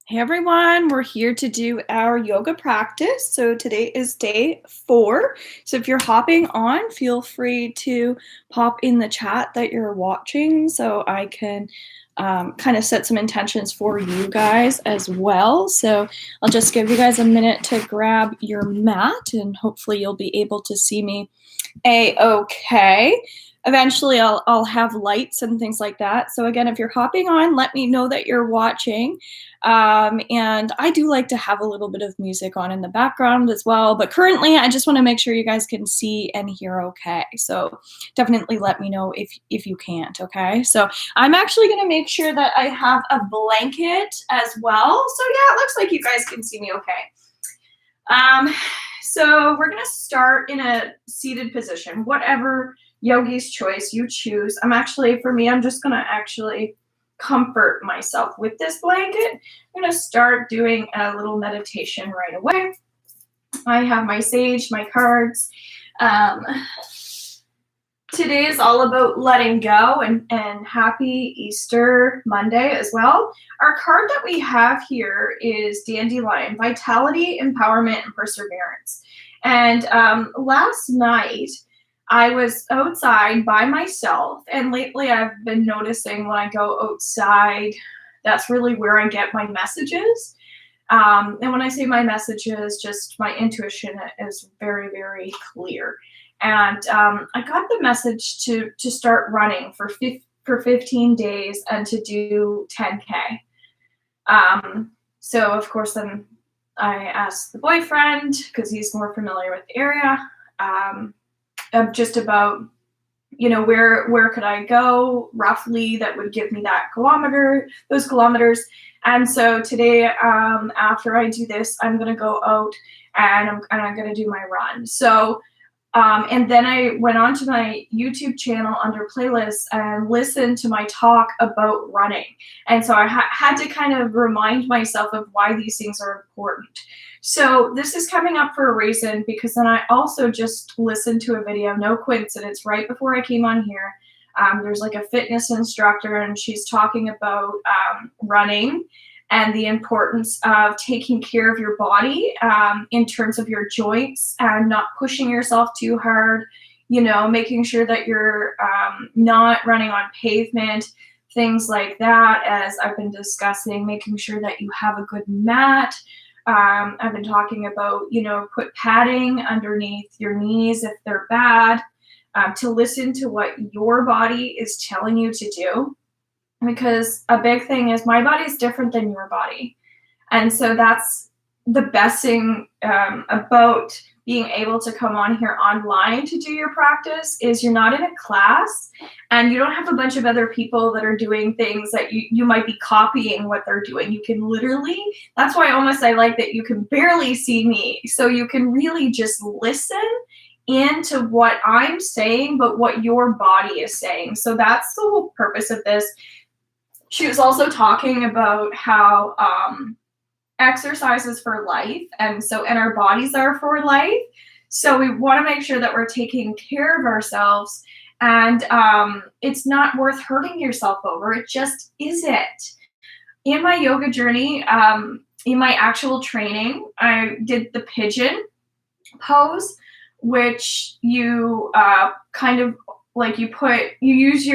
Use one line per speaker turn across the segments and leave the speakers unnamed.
Hey everyone, we're here to do our yoga practice. So today is day 4. So if you're hopping on, feel free to pop in the chat that you're watching so I can kind of set some intentions for you guys as well. So I'll just give you guys a minute to grab your mat and hopefully you'll be able to see me a-okay. Eventually I'll have lights and things like that. So again, if you're hopping on, let me know that you're watching. And I do like to have a little bit of music on in the background as well. But currently, I just want to make sure you guys can see and hear okay. So definitely let me know if you can't, okay? So I'm actually going to make sure that I have a blanket as well. So yeah, it looks like you guys can see me okay. So we're going to start in a seated position, whatever yogi's choice you choose. For me, I'm just going to actually comfort myself with this blanket. I'm going to start doing a little meditation right away. I have my sage, my cards. Today is all about letting go and happy Easter Monday as well. Our card that we have here is Dandelion, Vitality, Empowerment, and Perseverance. And last night, I was outside by myself, and lately I've been noticing when I go outside, that's really where I get my messages. And when I say my messages, just my intuition is very, very clear. And I got the message to start running for 15 days and to do 10K. So of course then I asked the boyfriend, because he's more familiar with the area, just about, where could I go roughly that would give me those kilometers. And so today, after I do this, I'm going to go out and I'm going to do my run. So and then I went onto my YouTube channel under playlists and listened to my talk about running. And so I had to kind of remind myself of why these things are important. So this is coming up for a reason, because then I also just listened to a video, no coincidence, right before I came on here. There's like a fitness instructor and she's talking about running and the importance of taking care of your body in terms of your joints and not pushing yourself too hard, making sure that you're not running on pavement, things like that, as I've been discussing, making sure that you have a good mat. I've been talking about, put padding underneath your knees if they're bad, to listen to what your body is telling you to do. Because a big thing is my body is different than your body. And so that's the best thing about being able to come on here online to do your practice is you're not in a class and you don't have a bunch of other people that are doing things that you might be copying what they're doing. You can literally, that's why I like that you can barely see me. So you can really just listen into what I'm saying, but what your body is saying. So that's the whole purpose of this. She was also talking about how exercise is for life, and our bodies are for life. So we want to make sure that we're taking care of ourselves, and it's not worth hurting yourself over. It just isn't. In my yoga journey, in my actual training, I did the pigeon pose, which you kind of like you use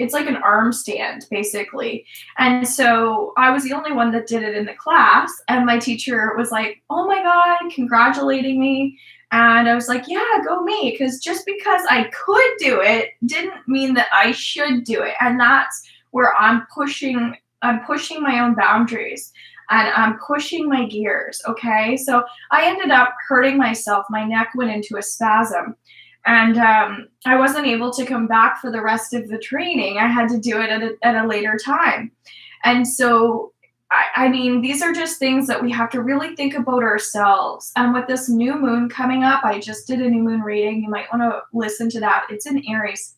it's like an arm stand basically. And so I was the only one that did it in the class, and my teacher was like, oh my God, congratulating me. And I was like, yeah, go me. Because just because I could do it didn't mean that I should do it. And that's where I'm pushing my own boundaries and I'm pushing my gears. Okay. So I ended up hurting myself. My neck went into a spasm. And I wasn't able to come back for the rest of the training. I had to do it at a later time. And so, I mean, these are just things that we have to really think about ourselves. And with this new moon coming up, I just did a new moon reading. You might want to listen to that. It's in Aries.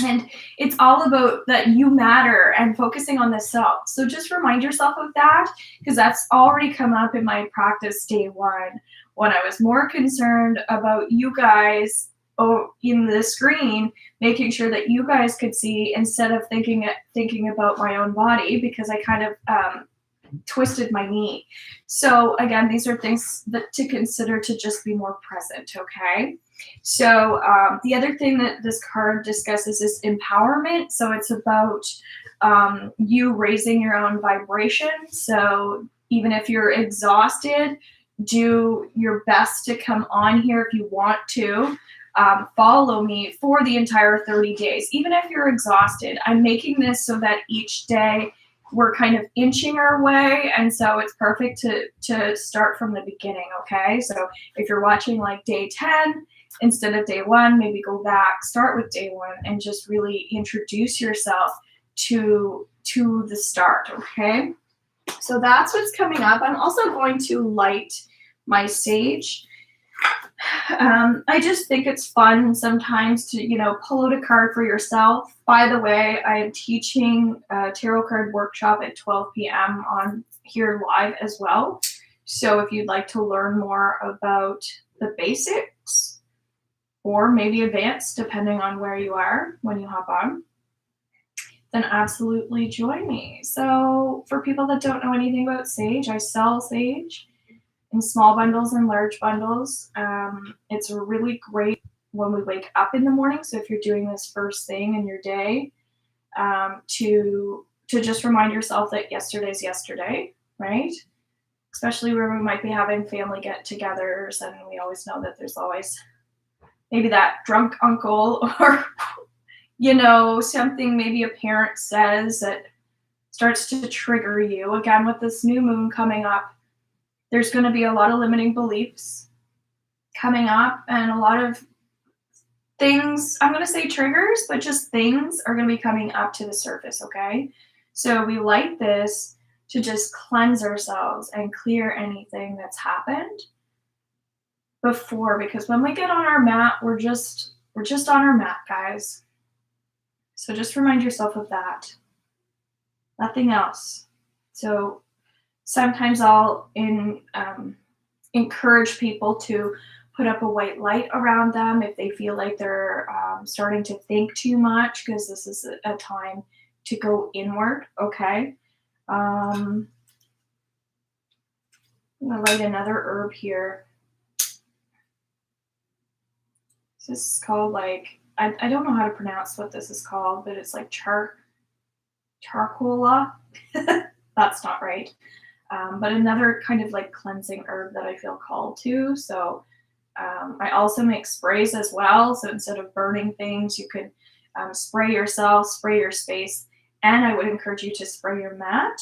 And it's all about that you matter and focusing on the self. So just remind yourself of that, because that's already come up in my practice day 1, when I was more concerned about you guys in the screen, making sure that you guys could see instead of thinking about my own body, because I kind of twisted my knee. So again, these are things that to consider to just be more present, okay? So the other thing that this card discusses is empowerment. So it's about you raising your own vibration. So even if you're exhausted, do your best to come on here if you want to. Follow me for the entire 30 days. Even if you're exhausted, I'm making this so that each day we're kind of inching our way, and so it's perfect to start from the beginning. Okay, so if you're watching like day 10 instead of day 1, maybe go back, start with day 1, and just really introduce yourself to the start. Okay, so that's what's coming up. I'm also going to light my sage. I just think it's fun sometimes to, pull out a card for yourself. By the way, I am teaching a tarot card workshop at 12 p.m. on here live as well. So if you'd like to learn more about the basics or maybe advanced, depending on where you are when you hop on, then absolutely join me. So for people that don't know anything about sage, I sell sage in small bundles and large bundles. It's really great when we wake up in the morning. So if you're doing this first thing in your day, to just remind yourself that yesterday's yesterday, right? Especially where we might be having family get-togethers, and we always know that there's always maybe that drunk uncle or something maybe a parent says that starts to trigger you. Again, with this new moon coming up, there's going to be a lot of limiting beliefs coming up, and a lot of things, I'm going to say triggers, but just things are going to be coming up to the surface, okay? So we light this to just cleanse ourselves and clear anything that's happened before, because when we get on our mat, we're just on our mat, guys. So just remind yourself of that. Nothing else. So sometimes I'll encourage people to put up a white light around them if they feel like they're starting to think too much, because this is a time to go inward, okay? I'm going to light another herb here. This is called I don't know how to pronounce what this is called, but it's like charcoala. That's not right. But another kind of like cleansing herb that I feel called to. So I also make sprays as well. So instead of burning things, you could spray yourself, spray your space, and I would encourage you to spray your mat.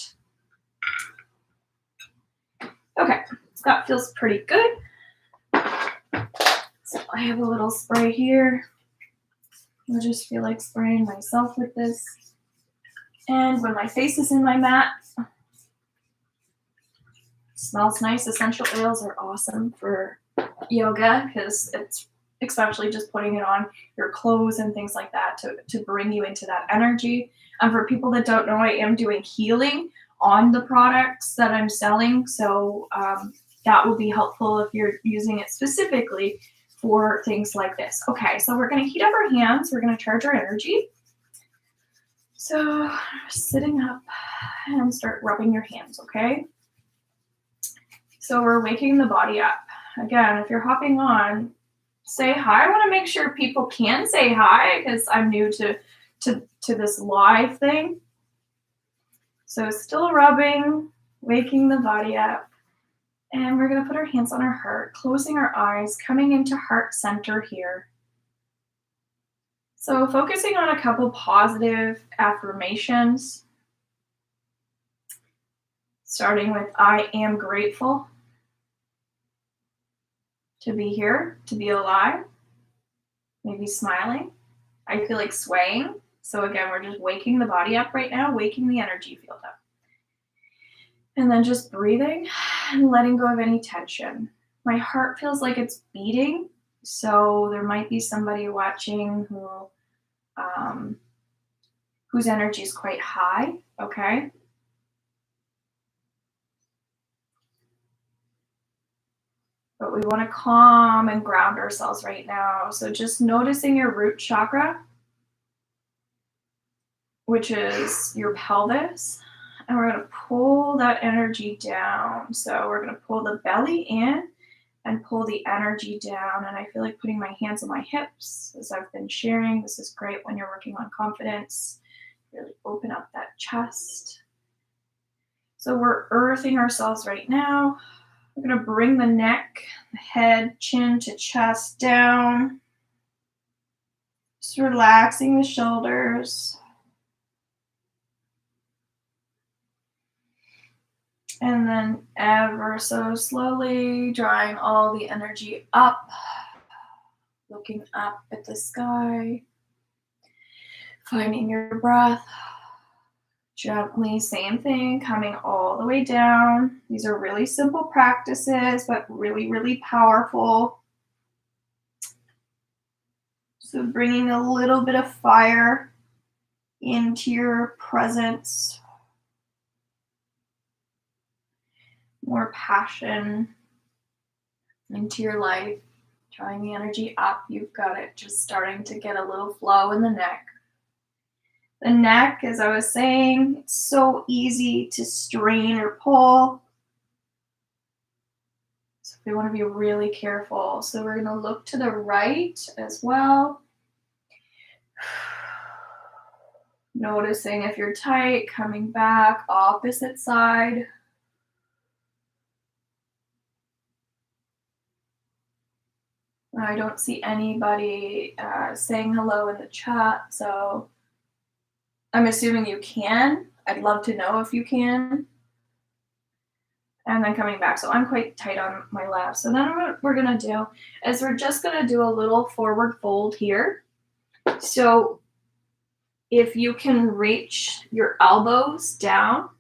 Okay, that feels pretty good. So I have a little spray here. I just feel like spraying myself with this. And when my face is in my mat, smells nice. Essential oils are awesome for yoga, because it's especially just putting it on your clothes and things like that to bring you into that energy. And for people that don't know, I am doing healing on the products that I'm selling. So that will be helpful if you're using it specifically for things like this. Okay, so we're going to heat up our hands. We're going to charge our energy. So sitting up and start rubbing your hands, okay? So we're waking the body up. Again, if you're hopping on, say hi. I want to make sure people can say hi, because I'm new to this live thing. So still rubbing, waking the body up. And we're going to put our hands on our heart, closing our eyes, coming into heart center here. So focusing on a couple positive affirmations. Starting with, I am grateful to be here, to be alive. Maybe smiling. I feel like swaying. So again, we're just waking the body up right now, waking the energy field up. And then just breathing and letting go of any tension. My heart feels like it's beating. So there might be somebody watching whose energy is quite high, okay? But we want to calm and ground ourselves right now. So just noticing your root chakra, which is your pelvis. And we're going to pull pull that energy down. So we're going to pull the belly in and pull the energy down. And I feel like putting my hands on my hips, as I've been sharing. This is great when you're working on confidence. Really open up that chest. So we're earthing ourselves right now. We're going to bring the neck, the head, chin to chest down. Just relaxing the shoulders. And then ever so slowly drawing all the energy up, looking up at the sky, finding your breath. Gently, same thing, coming all the way down. These are really simple practices, but really, really powerful. So bringing a little bit of fire into your presence. More passion into your life. Drawing the energy up, you've got it. Just starting to get a little flow in the neck. The neck, as I was saying, it's so easy to strain or pull. So we want to be really careful. So we're going to look to the right as well. Noticing if you're tight, coming back, opposite side. I don't see anybody saying hello in the chat, so I'm assuming you can. I'd love to know if you can. And then coming back. So I'm quite tight on my left. So then what we're going to do is we're just going to do a little forward fold here. So if you can reach your elbows down,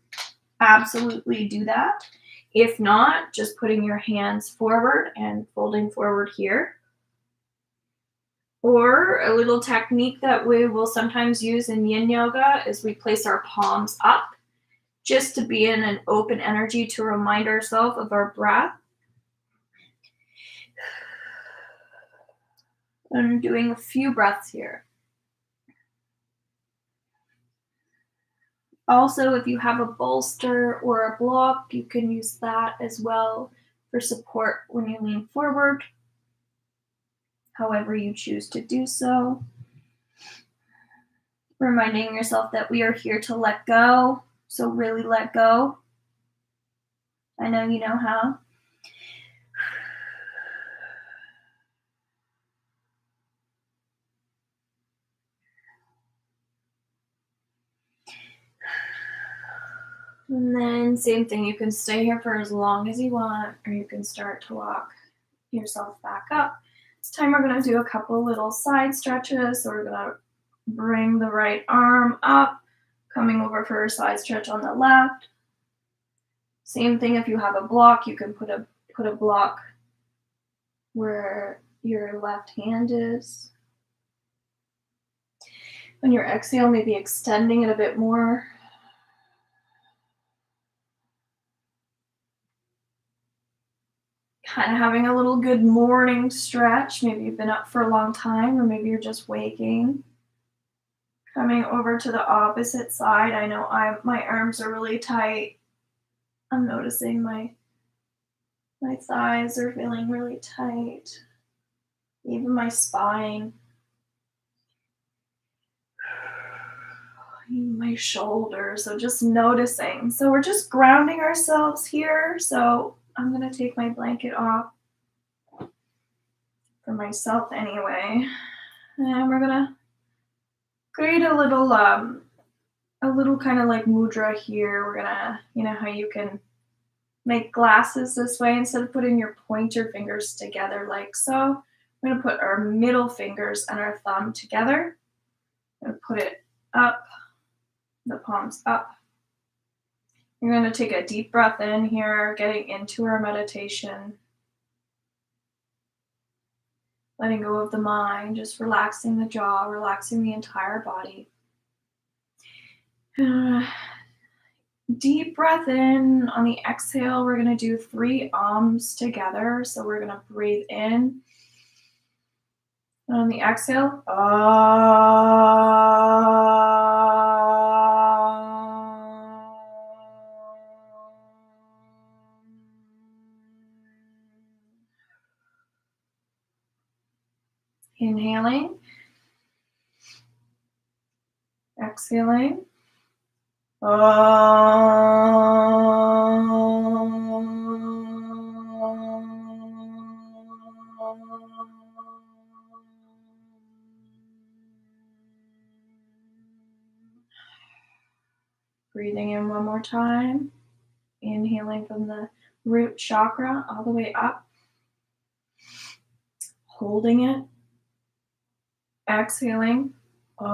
absolutely do that. If not, just putting your hands forward and folding forward here. Or a little technique that we will sometimes use in yin yoga is we place our palms up just to be in an open energy to remind ourselves of our breath. And doing a few breaths here. Also, if you have a bolster or a block, you can use that as well for support when you lean forward. However you choose to do so. Reminding yourself that we are here to let go. So really let go. I know you know how. And then same thing, you can stay here for as long as you want, or you can start to walk yourself back up. This time we're going to do a couple little side stretches. So we're going to bring the right arm up, coming over for a side stretch on the left. Same thing, if you have a block, you can put a block where your left hand is. When you exhale, maybe extending it a bit more. Kind of having a little good morning stretch. Maybe you've been up for a long time, or maybe you're just waking. Coming over to the opposite side. I know my arms are really tight. I'm noticing my thighs are feeling really tight. Even my spine. My shoulders. So just noticing. So we're just grounding ourselves here. So I'm going to take my blanket off for myself anyway. And we're going to create a little kind of like mudra here. We're going to, you know how you can make glasses this way instead of putting your pointer fingers together like so. We're going to put our middle fingers and our thumb together and put it up, the palms up. We're going to take a deep breath in here, getting into our meditation. Letting go of the mind, just relaxing the jaw, relaxing the entire body. Deep breath in. On the exhale, we're going to do 3 ums together. So we're going to breathe in. And on the exhale, Inhaling. Exhaling. Breathing in one more time. Inhaling from the root chakra all the way up. Holding it. Exhaling. And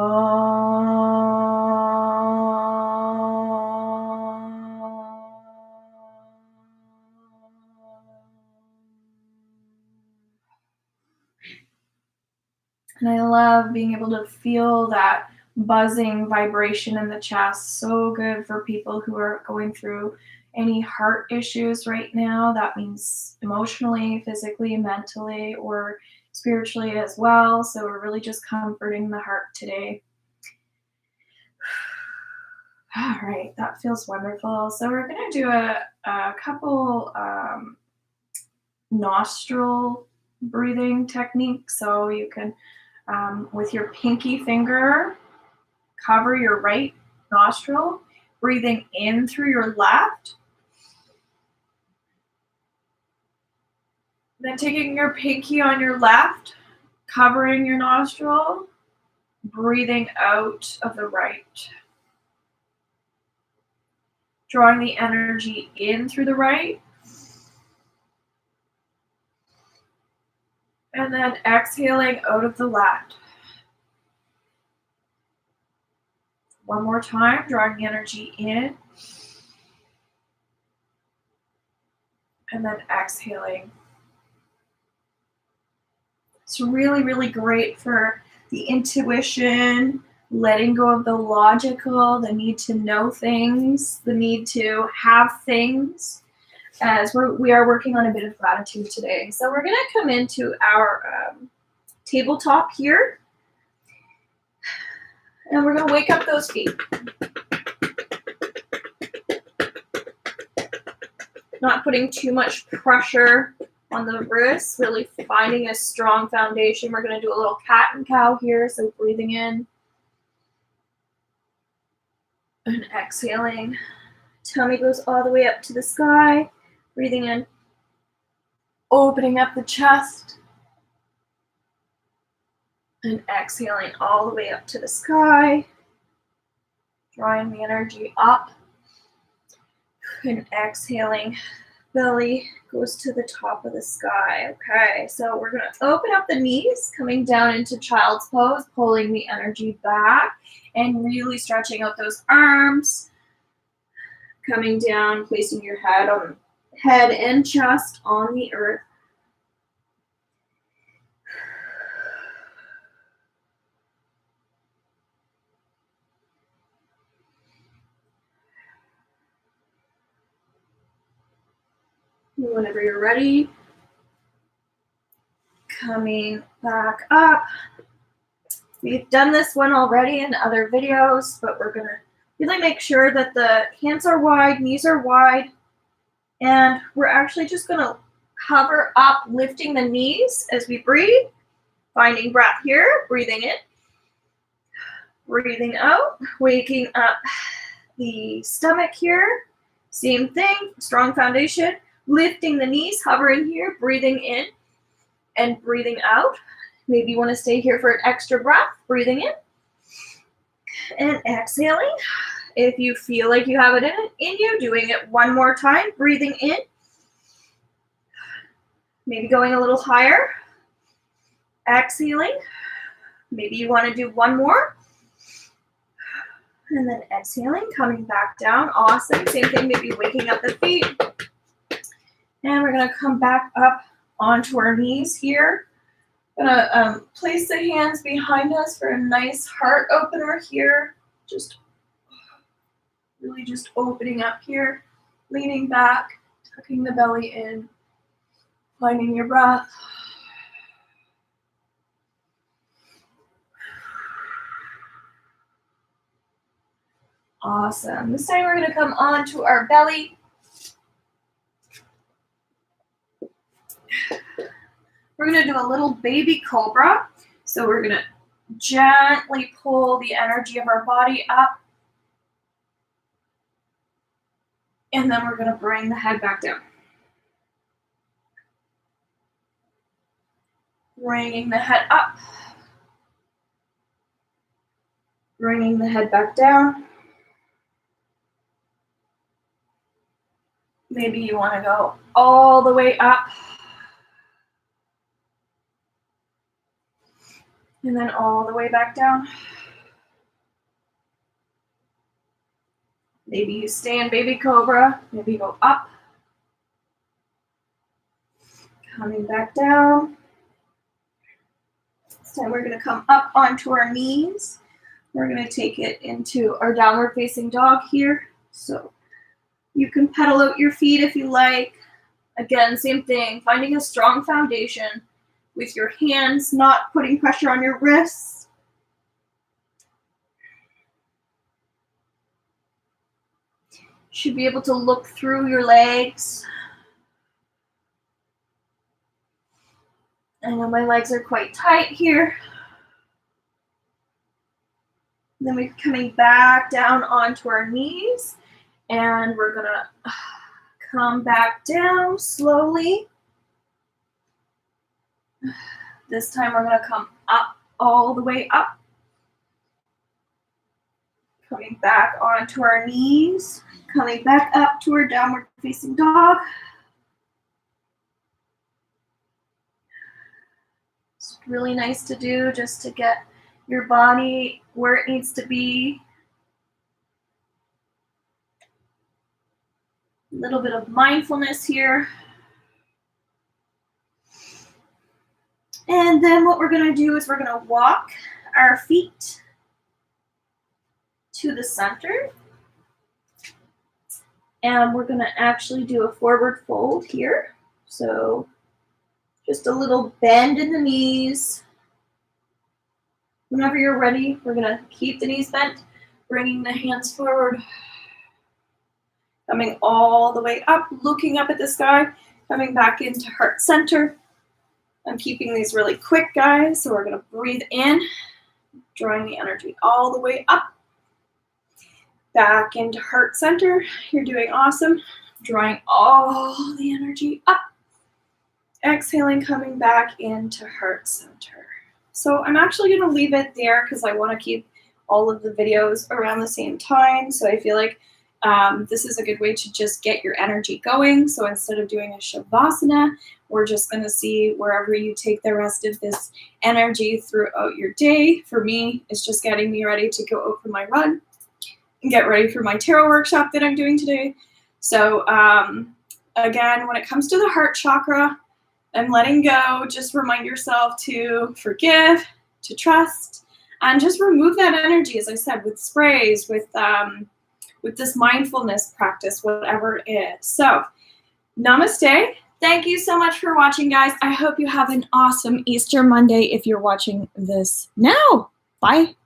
I love being able to feel that buzzing vibration in the chest. So good for people who are going through any heart issues right now. That means emotionally, physically, mentally, or spiritually as well. So we're really just comforting the heart today. All right, that feels wonderful. So we're going to do a couple nostril breathing techniques. So you can, with your pinky finger, cover your right nostril, breathing in through your left. Then taking your pinky on your left, covering your nostril, breathing out of the right. Drawing the energy in through the right. And then exhaling out of the left. One more time, drawing the energy in. And then exhaling. It's really, really great for the intuition, letting go of the logical, the need to know things, the need to have things, as we are working on a bit of gratitude today. So we're going to come into our tabletop here, and we're going to wake up those feet. Not putting too much pressure on the wrists, really finding a strong foundation. We're going to do a little cat and cow here, so breathing in and exhaling. Tummy goes all the way up to the sky. Breathing in, opening up the chest, and exhaling all the way up to the sky. Drawing the energy up and exhaling. Belly goes to the top of the sky. Okay, so we're going to open up the knees, coming down into child's pose, pulling the energy back, and really stretching out those arms. Coming down, placing your head and chest on the earth. Whenever you're ready, coming back up. We've done this one already in other videos, but we're going to really make sure that the hands are wide, knees are wide, and we're actually just going to hover up, lifting the knees as we breathe, finding breath here, breathing in, breathing out, waking up the stomach here, same thing, strong foundation, lifting the knees, hovering here, breathing in and breathing out. Maybe you want to stay here for an extra breath, breathing in and exhaling. If you feel like you have it in you, doing it one more time, breathing in, maybe going a little higher, exhaling. Maybe you want to do one more, and then exhaling, coming back down. Awesome. Same thing, maybe waking up the feet. And we're going to come back up onto our knees here. Going to place the hands behind us for a nice heart opener here. Just really just opening up here, leaning back, tucking the belly in, finding your breath. Awesome. This time we're going to come onto our belly. We're going to do a little baby cobra. So we're going to gently pull the energy of our body up. And then we're going to bring the head back down. Bringing the head up. Bringing the head back down. Maybe you want to go all the way up. And then all the way back down. Maybe you stay in baby cobra. Maybe go up. Coming back down. This time we're going to come up onto our knees. We're going to take it into our downward facing dog here. So you can pedal out your feet if you like. Again, same thing, finding a strong foundation with your hands, not putting pressure on your wrists. You should be able to look through your legs. I know my legs are quite tight here. Then we're coming back down onto our knees, and we're gonna come back down slowly. This time we're gonna come up, all the way up. Coming back onto our knees, coming back up to our downward facing dog. It's really nice to do just to get your body where it needs to be. A little bit of mindfulness here. And then what we're going to do is we're going to walk our feet to the center. And we're going to actually do a forward fold here. So just a little bend in the knees. Whenever you're ready, we're going to keep the knees bent, bringing the hands forward, coming all the way up, looking up at the sky, coming back into heart center. I'm keeping these really quick, guys, so we're going to breathe in, drawing the energy all the way up, back into heart center. You're doing awesome. Drawing all the energy up, exhaling, coming back into heart center. So I'm actually going to leave it there because I want to keep all of the videos around the same time. So I feel like this is a good way to just get your energy going. So instead of doing a Shavasana, we're just going to see wherever you take the rest of this energy throughout your day. For me, it's just getting me ready to go out for my run and get ready for my tarot workshop that I'm doing today. So again, when it comes to the heart chakra and letting go, just remind yourself to forgive, to trust, and just remove that energy, as I said, with sprays, with this mindfulness practice, whatever it is. So, namaste. Thank you so much for watching, guys. I hope you have an awesome Easter Monday if you're watching this now. Bye.